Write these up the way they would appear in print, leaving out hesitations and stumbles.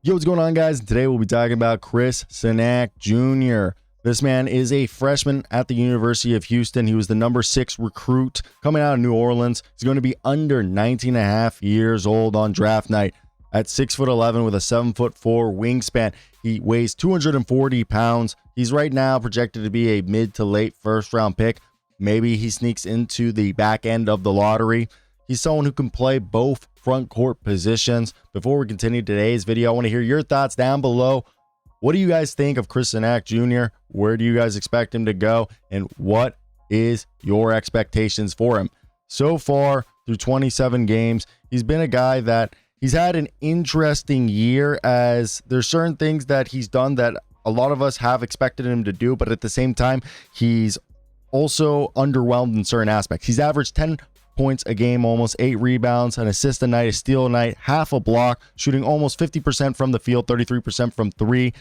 Yo, what's going on, guys? Today we'll be talking about Chris Cenac Jr. This man is a freshman at the University of Houston. He was the number 6 recruit coming out of New Orleans. He's going to be under 19 and a half years old on draft night. At 6'11" with a 7'4" wingspan. He weighs 240 pounds. He's right now projected to be a mid to late first round pick. Maybe he sneaks into the back end of the lottery. He's someone who can play both front court positions. Before we continue today's video, I want to hear your thoughts down below. What do you guys think of Chris Cenac Jr.? Where do you guys expect him to go? And what is your expectations for him? So far, through 27 games, he's been a guy that he's had an interesting year, as there's certain things that he's done that a lot of us have expected him to do, but at the same time, he's also underwhelmed in certain aspects. He's averaged 10 points a game, almost 8 rebounds, an assist a night, a steal a night, half a block, shooting almost 50% from the field, 33% from 3,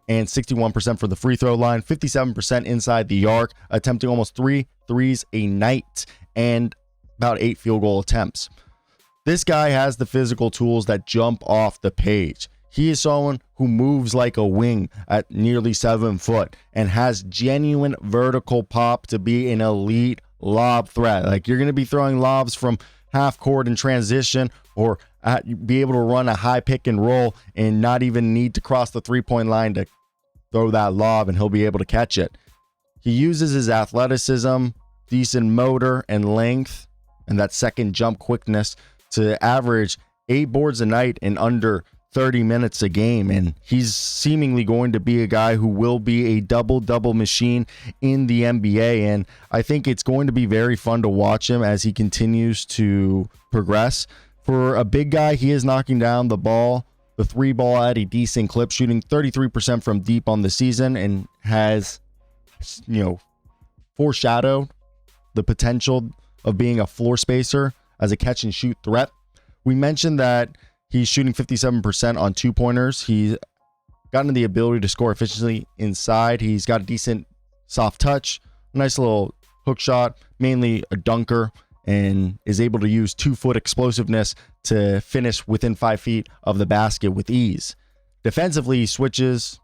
and 61% from the free throw line, 57% inside the arc, attempting almost 3 threes a night, and about 8 field goal attempts. This guy has the physical tools that jump off the page. He is someone who moves like a wing at nearly 7 foot and has genuine vertical pop to be an elite lob threat. Like, you're going to be throwing lobs from half court in transition, or be able to run a high pick and roll and not even need to cross the 3-point line to throw that lob, and he'll be able to catch it. He uses his athleticism, decent motor and length, and that second jump quickness to average 8 boards a night in under 30 minutes a game, and he's seemingly going to be a guy who will be a double-double machine in the NBA, and I think it's going to be very fun to watch him as he continues to progress. For a big guy, he is knocking down the ball, the 3 ball at a decent clip, shooting 33% from deep on the season, and has, foreshadowed the potential of being a floor spacer as a catch and shoot threat. We mentioned that he's shooting 57% on 2-pointers. He's gotten the ability to score efficiently inside. He's got a decent soft touch, nice little hook shot, mainly a dunker, and is able to use 2-foot explosiveness to finish within 5 feet of the basket with ease. Defensively, he switches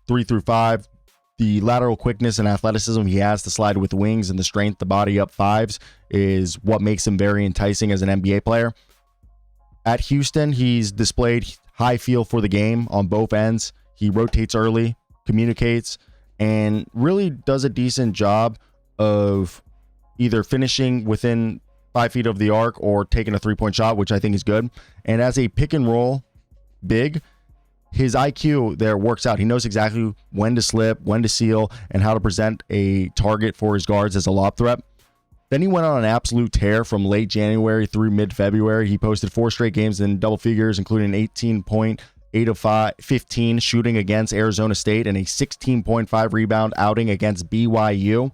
3 through 5. The lateral quickness and athleticism he has to slide with wings, and the strength to body up 5s is what makes him very enticing as an NBA player. At Houston, he's displayed high feel for the game on both ends. He rotates early, communicates, and really does a decent job of either finishing within 5 feet of the arc or taking a 3-point shot, which I think is good. And as a pick and roll big, his IQ there works out. He knows exactly when to slip, when to seal, and how to present a target for his guards as a lob threat. Then he went on an absolute tear from late January through mid-February. He posted 4 straight games in double figures, including an 18 point, 8 of 15 shooting against Arizona State, and a 16.5 rebound outing against BYU.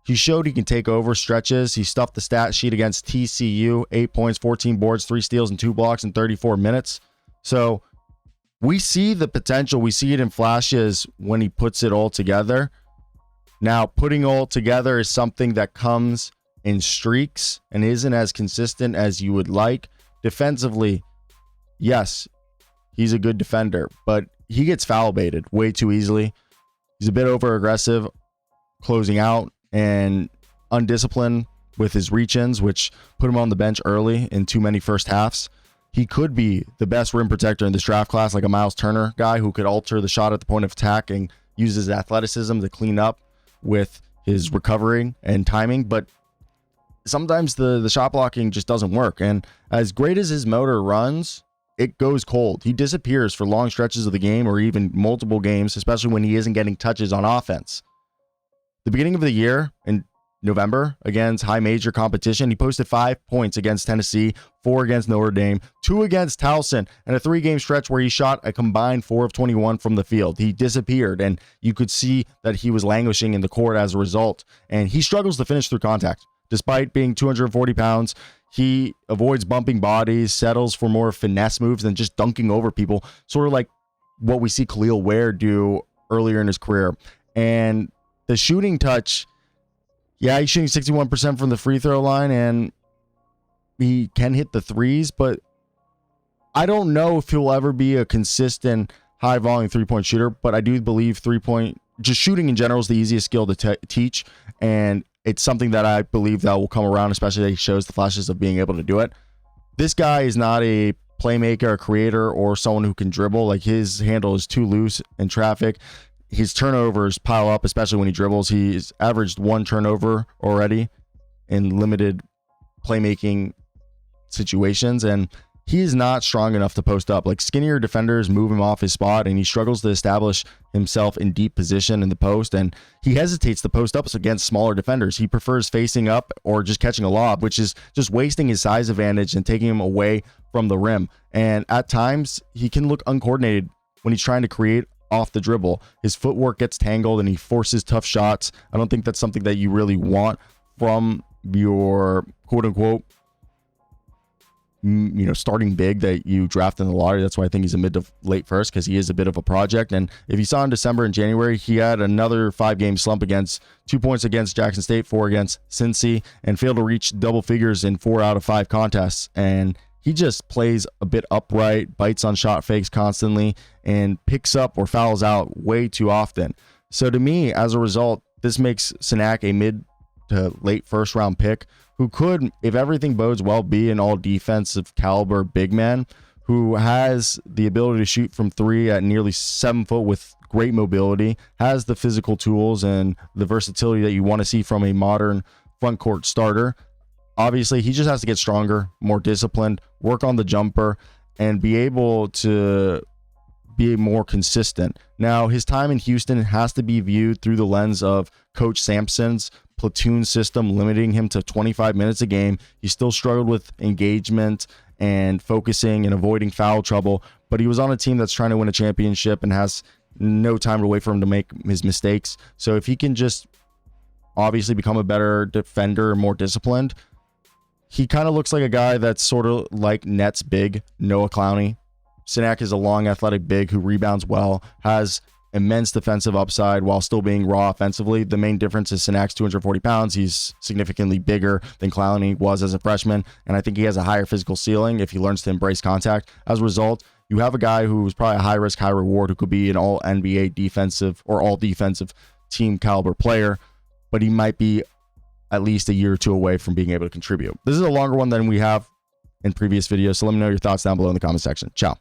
He showed he can take over stretches. He stuffed the stat sheet against TCU, 8 points, 14 boards, 3 steals, and 2 blocks in 34 minutes. So we see the potential. We see it in flashes when he puts it all together. Now, putting all together is something that comes in streaks and isn't as consistent as you would like. Defensively, yes, he's a good defender, but he gets foul baited way too easily. He's a bit over aggressive closing out and undisciplined with his reach-ins, which put him on the bench early in too many first halves. He could be the best rim protector in this draft class, like a Miles Turner guy who could alter the shot at the point of attack and use his athleticism to clean up with his recovering and timing, but sometimes the shot blocking just doesn't work. And as great as his motor runs, it goes cold. He disappears for long stretches of the game or even multiple games, especially when he isn't getting touches on offense. The beginning of the year in November against high major competition, he posted 5 points against Tennessee, 4 against Notre Dame, 2 against Towson, and a 3-game stretch where he shot a combined 4 of 21 from the field. He disappeared, and you could see that he was languishing in the court as a result, and he struggles to finish through contact. Despite being 240 pounds, he avoids bumping bodies, settles for more finesse moves than just dunking over people, sort of like what we see Khalil Ware do earlier in his career. And the shooting touch, yeah, he's shooting 61% from the free throw line, and he can hit the threes, but I don't know if he'll ever be a consistent high volume 3-point shooter, but I do believe 3-point, just shooting in general, is the easiest skill to teach. And it's something that I believe that will come around, especially that he shows the flashes of being able to do it. This guy is not a playmaker, a creator, or someone who can dribble. Like, his handle is too loose in traffic. His turnovers pile up, especially when he dribbles. He's averaged 1 turnover already in limited playmaking situations, and he is not strong enough to post up. Like, skinnier defenders move him off his spot, and he struggles to establish himself in deep position in the post, and he hesitates to post up against smaller defenders. He prefers facing up or just catching a lob, which is just wasting his size advantage and taking him away from the rim. And at times, he can look uncoordinated when he's trying to create off the dribble. His footwork gets tangled and he forces tough shots. I don't think that's something that you really want from your quote-unquote starting big that you draft in the lottery. That's why I think he's a mid to late first, because he is a bit of a project. And if you saw in December and January, he had another 5-game slump against 2 points against Jackson State, 4 against Cincy, and failed to reach double figures in 4 out of 5 contests. And he just plays a bit upright, bites on shot fakes constantly, and picks up or fouls out way too often. So to me, as a result, this makes Cenac a mid to late first round pick who could, if everything bodes well, be an all defensive caliber big man who has the ability to shoot from 3 at nearly 7 foot with great mobility, has the physical tools and the versatility that you want to see from a modern front court starter. Obviously, he just has to get stronger, more disciplined, work on the jumper, and be able to be more consistent. Now, his time in Houston has to be viewed through the lens of Coach Sampson's platoon system, limiting him to 25 minutes a game. He still struggled with engagement and focusing and avoiding foul trouble, but he was on a team that's trying to win a championship and has no time to wait for him to make his mistakes. So if he can just obviously become a better defender, more disciplined, he kind of looks like a guy that's sort of like Nets big, Noah Clowney. Cenac is a long, athletic big who rebounds well, has immense defensive upside while still being raw offensively. The main difference is Cenac's 240 pounds. He's significantly bigger than Clowney was as a freshman, and I think he has a higher physical ceiling if he learns to embrace contact. As a result, you have a guy who's probably a high-risk, high-reward who could be an all-NBA defensive or all-defensive team caliber player, but he might be at least a year or two away from being able to contribute. This is a longer one than we have in previous videos, so let me know your thoughts down below in the comment section. Ciao.